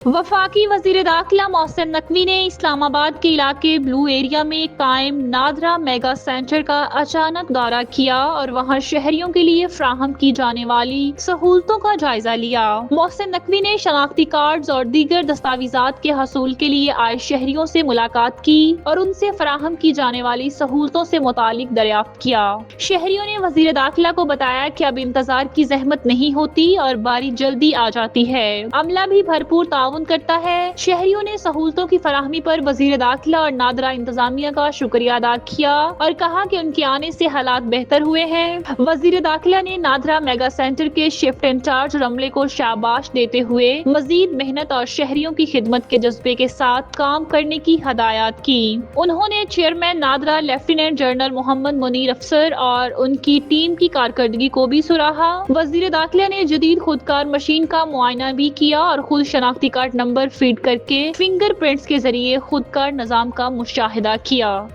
वफाकी वजीर दाखिला मोहसिन नकवी ने इस्लामाबाद के इलाके ब्लू एरिया में कायम नादरा मेगा सेंटर का अचानक दौरा किया और वहां शहरियों के लिए फ्राहम की जाने वाली सहूलतों का जायजा लिया। मोहसिन नकवी ने शनाख्ती कार्ड्स और दीगर दस्तावेजात के हसूल के लिए आए शहरियों से मुलाकात की और उनसे फराहम की जाने वाली सहूलतों से मुतालिक दरियाफ्त किया। शहरियों ने वजीर दाखिला को बताया कि अब इंतजार की जहमत नहीं होती और बारी जल्दी आ जाती है। अमला भी भरपूर ताउन करता है। शहरियों ने सहूलतों की फराहमी पर वजीर दाखिला और नादरा इंतजामिया का शुक्रिया अदा किया और कहा कि उनके आने से हालात बेहतर हुए हैं। वजीर दाखिला ने नादरा मेगा सेंटर के शिफ्ट इंचार्ज और अमले को शाबाश देते हुए मजीद मेहनत और शहरियों की खिदमत के जज्बे के साथ काम करने की हदायत की। उन्होंने chairman NADRA lieutenant general Mohammad Munir Afsar और उनकी टीम की कारकर्दगी को भी सराहा। वजीर दाखिला ने जदीद खुदकार मशीन का मुआयना भी किया और खुद शनाख्ती कार्ड नंबर फीड करके फिंगर प्रिंट्स के जरिए खुदकार निजाम का मुशाहिदा किया।